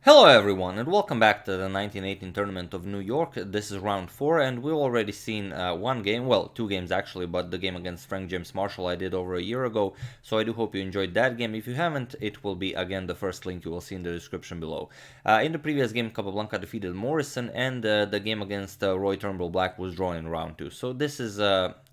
Hello everyone and welcome back to the 1918 tournament of New York. This is round 4 and we've already seen one game, well 2 games actually, but the game against Frank James Marshall I did over a year ago, so I do hope you enjoyed that game. If you haven't, it will be again the first link you will see in the description below. In the previous game, Capablanca defeated Morrison, and the game against Roy Turnbull Black was drawn in round 2. So this is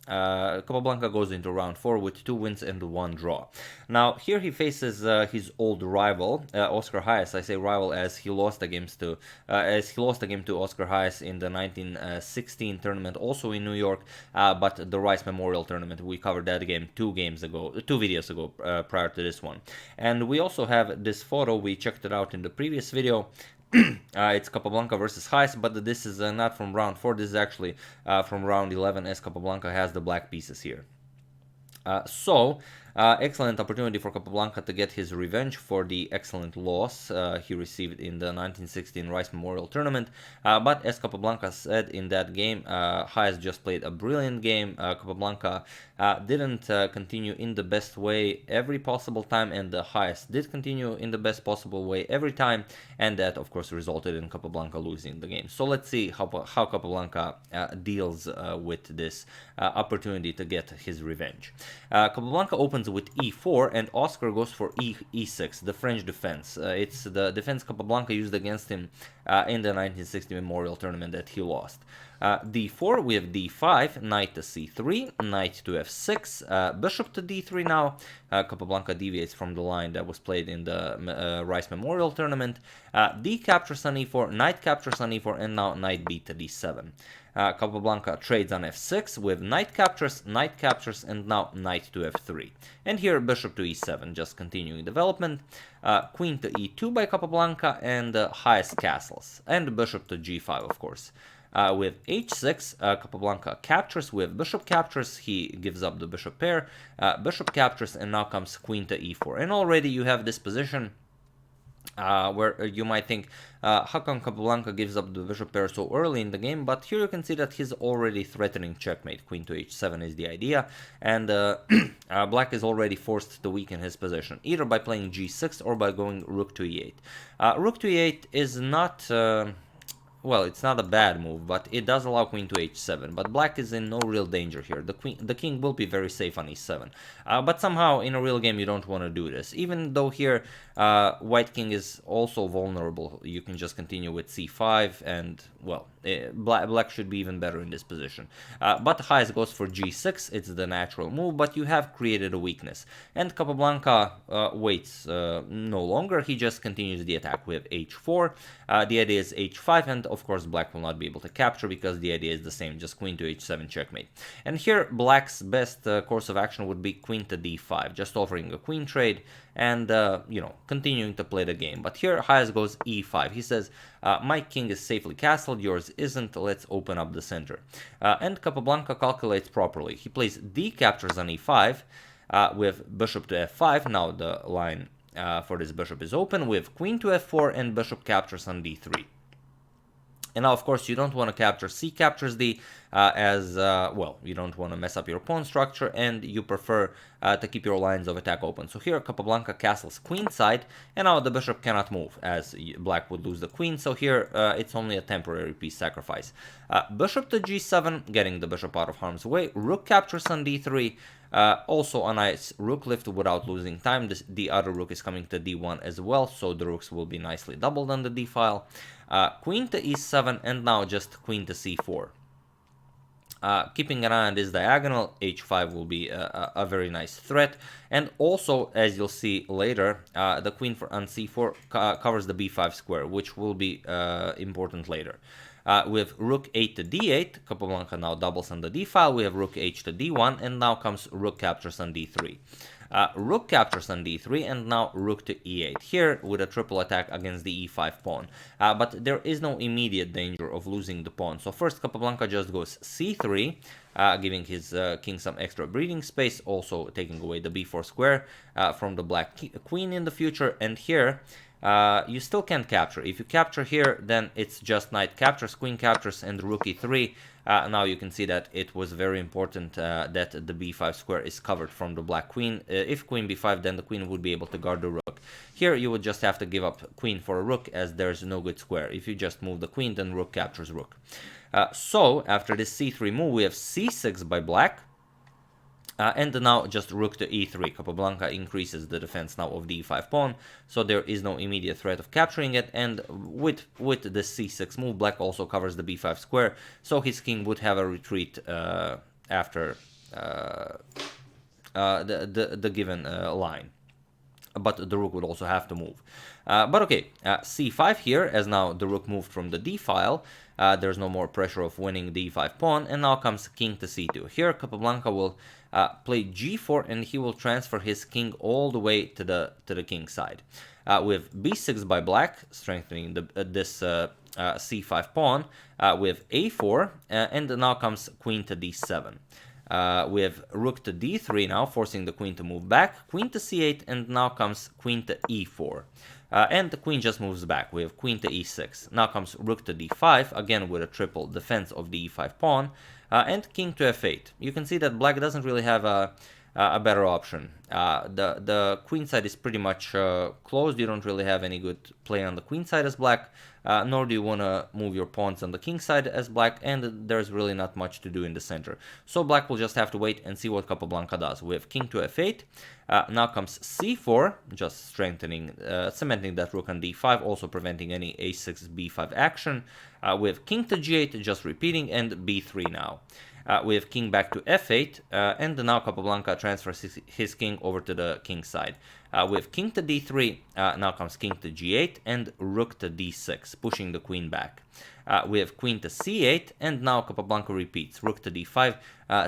Capablanca goes into round 4 with 2 wins and 1 draw. Now here he faces his old rival Oscar Hayes. I say rival as he lost the game to Oscar Hayes in the 1916 tournament, also in New York, but the Rice Memorial Tournament. We covered that game 2 videos ago prior to this one. And we also have this photo. We checked it out in the previous video. It's Capablanca versus Hayes, but this is not from round 4. This is actually from round 11, as Capablanca has the black pieces here. Excellent opportunity for Capablanca to get his revenge for the excellent loss he received in the 1916 Rice Memorial Tournament. But as Capablanca said in that game, Hayes just played a brilliant game. Capablanca didn't continue in the best way every possible time, and Hayes did continue in the best possible way every time, and that of course resulted in Capablanca losing the game. So let's see how Capablanca deals with this opportunity to get his revenge. Capablanca opens with e4 and Oscar goes for e6, the French defense. It's the defense Capablanca used against him in the 1960 Memorial Tournament that he lost. d4, we have d5, knight to c3, knight to f6, bishop to d3 now. Capablanca deviates from the line that was played in the Rice Memorial Tournament. D captures on e4, knight captures on e4, and now knight b to d7. Capablanca trades on f6 with knight captures, and now knight to f3. And here bishop to e7, just continuing development. Queen to e2 by Capablanca, and Hayes castles. And bishop to g5, of course. With h6, Capablanca captures. With bishop captures, he gives up the bishop pair. Bishop captures, and now comes queen to e4. And already you have this position where you might think, how come Capablanca gives up the bishop pair so early in the game? But here you can see that he's already threatening checkmate. Queen to h7 is the idea, and black is already forced to weaken his position, either by playing g6 or by going rook to e8. Rook to e8 is not... well, it's not a bad move, but it does allow queen to h7. But black is in no real danger here. The king will be very safe on e7. But somehow, in a real game, you don't want to do this. Even though here, white king is also vulnerable. You can just continue with c5, and, well, black should be even better in this position. But Hayes goes for g6. It's the natural move, but you have created a weakness. And Capablanca waits no longer. He just continues the attack with h4. The idea is h5, and of course black will not be able to capture because the idea is the same, just queen to h7 checkmate. And here black's best course of action would be queen to d5, just offering a queen trade and continuing to play the game. But here Hayes goes e5. He says, my king is safely castled, yours isn't, let's open up the center. And Capablanca calculates properly. He plays d captures on e5 with bishop to f5. Now the line for this bishop is open with queen to f4 and bishop captures on d3. And now, of course, you don't want to capture c captures d well, you don't want to mess up your pawn structure, and you prefer to keep your lines of attack open. So here Capablanca castles queenside, and now the bishop cannot move, as black would lose the queen. So here it's only a temporary piece sacrifice. Bishop to g7, getting the bishop out of harm's way. Rook captures on d3. Also a nice rook lift without losing time. The other rook is coming to d1 as well, so the rooks will be nicely doubled on the d file. Queen to e7, and now just queen to c4. Keeping an eye on this diagonal, h5 will be a very nice threat. And also, as you'll see later, the queen on c4 covers the b5 square, which will be important later. With rook 8 to d8, Capablanca now doubles on the d file. We have rook h to d1, and now comes rook captures on d3. Rook captures on d3, and now rook to e8, here with a triple attack against the e5 pawn. But there is no immediate danger of losing the pawn. So first Capablanca just goes c3, giving his king some extra breathing space, also taking away the b4 square from the black queen in the future. And here you still can't capture. If you capture here, then it's just knight captures, queen captures, and rook e3. Now you can see that it was very important that the b5 square is covered from the black queen. If queen b5, then the queen would be able to guard the rook. Here you would just have to give up queen for a rook, as there's no good square. If you just move the queen, then rook captures rook. So after this c3 move, we have c6 by black. And now just rook to e3. Capablanca increases the defense now of the e5 pawn, so there is no immediate threat of capturing it. And with the c6 move, black also covers the b5 square, so his king would have a retreat after the given line. But the rook would also have to move. But okay, c5 here, as now the rook moved from the d file. There's no more pressure of winning the e5 pawn, and now comes king to c2. Here Capablanca will play g4, and he will transfer his king all the way to the king side. With b6 by black, strengthening this c5 pawn. With a4, and now comes queen to d7. We have rook to d3 now, forcing the queen to move back, queen to c8, and now comes queen to e4. And the queen just moves back. We have queen to e6. Now comes rook to d5, again with a triple defense of the e5 pawn, and king to f8. You can see that black doesn't really have a better option. The queen side is pretty much closed. You don't really have any good play on the queen side as black, nor do you want to move your pawns on the king side as black, and there's really not much to do in the center. So black will just have to wait and see what Capablanca does. We have king to f8. Now comes c4, just strengthening, cementing that rook on d5, also preventing any a6, b5 action. We have king to g8, just repeating, and b3 now. We have king back to f8, and now Capablanca transfers his king over to the king side. We have king to d3, now comes king to g8, and rook to d6, pushing the queen back. We have queen to c8, and now Capablanca repeats, rook to d5,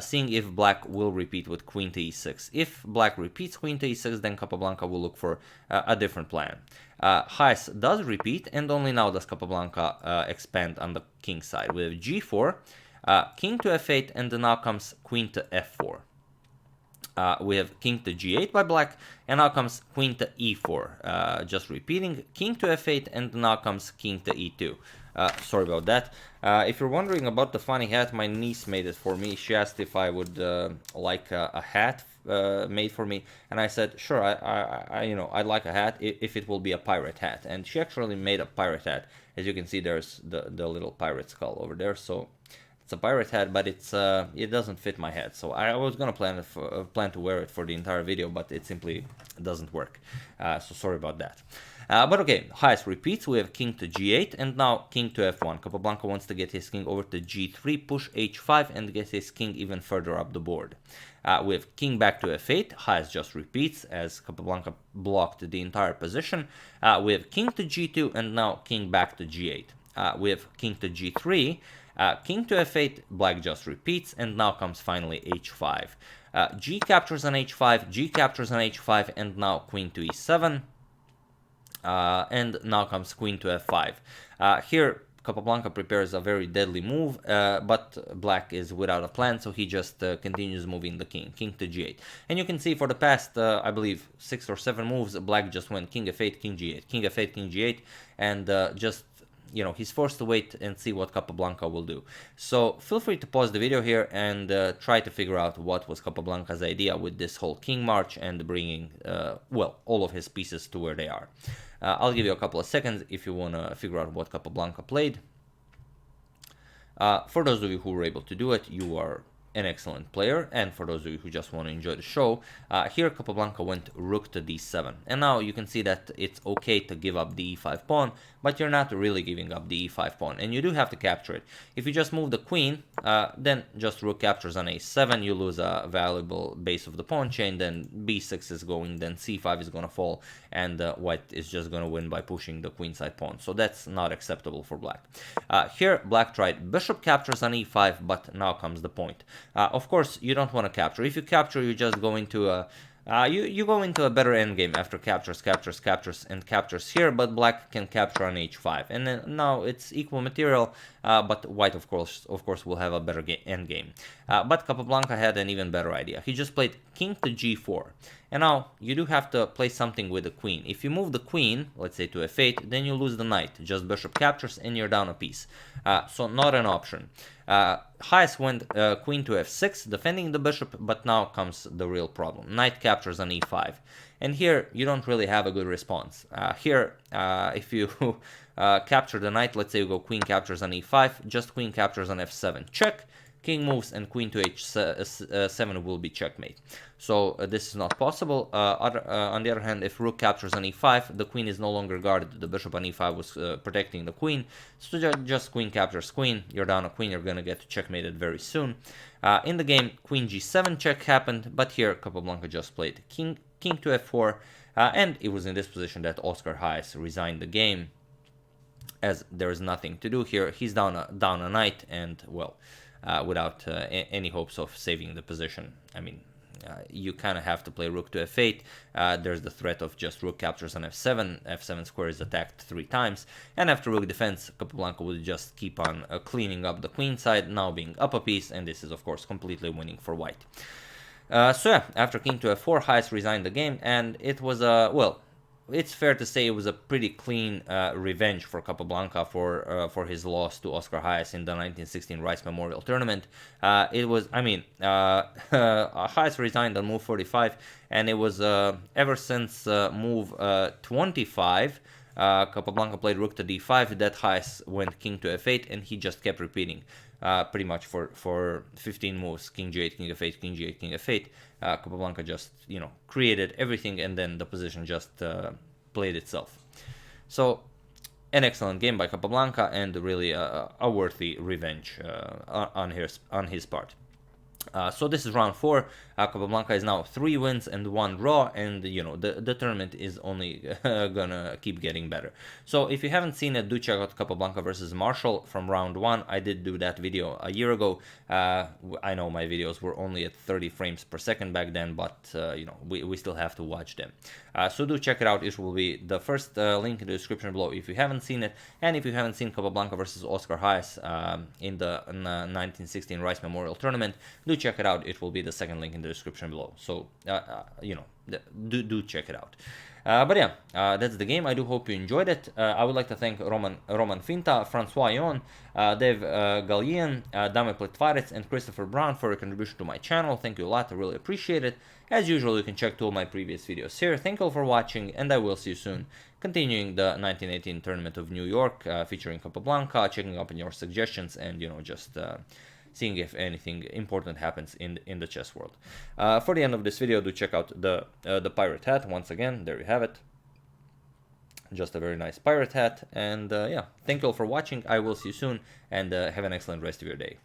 seeing if black will repeat with queen to e6. If black repeats queen to e6, then Capablanca will look for a different plan. Chajes does repeat, and only now does Capablanca expand on the king side. We have g4, king to f8, and now comes queen to f4. We have king to g8 by black, and now comes queen to e4. Just repeating, king to f8, and now comes king to e2. Sorry about that. If you're wondering about the funny hat, my niece made it for me. She asked if I would like a hat made for me, and I said sure. I'd like a hat if it will be a pirate hat. And she actually made a pirate hat. As you can see, there's the little pirate skull over there. So it's a pirate hat, but it doesn't fit my head. So I was gonna plan to wear it for the entire video, but it simply doesn't work. So sorry about that. But okay, Chajes repeats. We have king to g8, and now king to f1. Capablanca wants to get his king over to g3, push h5, and get his king even further up the board. We have king back to f8. Chajes just repeats, as Capablanca blocked the entire position. We have king to g2, and now king back to g8. We have king to g3. King to f8, black just repeats, and now comes finally h5. G captures on h5, G captures on h5, and now queen to e7. And now comes queen to f5. Here Capablanca prepares a very deadly move, but black is without a plan, so he just continues moving the king to g8. And you can see for the past, I believe, 6 or 7 moves, black just went king f8, king g8, king f8, king g8, and just, he's forced to wait and see what Capablanca will do. So feel free to pause the video here and try to figure out what was Capablanca's idea with this whole king march and bringing, all of his pieces to where they are. I'll give you a couple of seconds if you want to figure out what Capablanca played. For those of you who were able to do it, you are an excellent player, and for those of you who just want to enjoy the show, here Capablanca went rook to d7, and now you can see that it's okay to give up the e5 pawn, but you're not really giving up the e5 pawn, and you do have to capture it. If you just move the queen, then just rook captures on a7, you lose a valuable base of the pawn chain, then b6 is going, then c5 is going to fall, and white is just going to win by pushing the queenside pawn, so that's not acceptable for black. Here black tried bishop captures on e5, but now comes the point. Of course, you don't want to capture. If you capture, you just go into You go into a better endgame after captures, captures, captures, and captures here, but black can capture on h5, and then now it's equal material, but white of course will have a better endgame. But Capablanca had an even better idea. He just played king to g4, and now you do have to play something with the queen. If you move the queen, let's say to f8, then you lose the knight. Just bishop captures, and you're down a piece. So not an option. Chajes went queen to f6, defending the bishop, but now comes the real problem. Knight captures on e5. And here, you don't really have a good response. Here, if you capture the knight, let's say you go queen captures on e5, just queen captures on f7, check. King moves and queen to h7 will be checkmate. So this is not possible. On the other hand, if rook captures on e5, the queen is no longer guarded. The bishop on e5 was protecting the queen. So just queen captures queen. You're down a queen. You're going to get checkmated very soon. In the game, queen g7 check happened. But here, Capablanca just played king to f4. And it was in this position that Oscar Chajes resigned the game, as there is nothing to do here. He's down a knight, and well, without any hopes of saving the position. I mean, you kind of have to play rook to f8. There's the threat of just rook captures on f7. f7 square is attacked 3 times. And after rook defense, Capablanca would just keep on cleaning up the queen side, now being up a piece. And this is, of course, completely winning for white. So yeah, after king to f4, Chajes resigned the game. And it was well, it's fair to say it was a pretty clean revenge for Capablanca for his loss to Oscar Chajes in the 1916 Rice Memorial Tournament. It was, I mean, Chajes resigned on move 45, and it was ever since move 25, Capablanca played rook to d5, that Chajes went king to f8, and he just kept repeating. Pretty much for 15 moves, king g8, king f8, king g8, king f8. Capablanca just, created everything, and then the position just played itself. So, an excellent game by Capablanca, and really a worthy revenge on his part. So this is round 4. Capablanca is now 3 wins and 1 draw, and the tournament is only gonna keep getting better. So if you haven't seen it, do check out Capablanca versus Marshall from round 1. I did do that video a year ago. I know my videos were only at 30 frames per second back then, but we still have to watch them. So do check it out. It will be the first link in the description below if you haven't seen it, and if you haven't seen Capablanca versus Oscar Chajes in the 1916 Rice Memorial Tournament, do check it out. It will be the second link in the description below. So do check it out. But yeah, that's the game. I do hope you enjoyed it. I would like to thank Roman Finta, Francois Ion, Dave Gallian, Dame Plitvarec, and Christopher Brown for your contribution to my channel. Thank you a lot. I really appreciate it. As usual, you can check 2 of my previous videos here. Thank you all for watching, and I will see you soon. Continuing the 1918 Tournament of New York, featuring Capablanca, checking up on your suggestions, and just seeing if anything important happens in the chess world. For the end of this video, do check out the pirate hat. Once again, there you have it. Just a very nice pirate hat. And yeah, thank you all for watching. I will see you soon, and have an excellent rest of your day.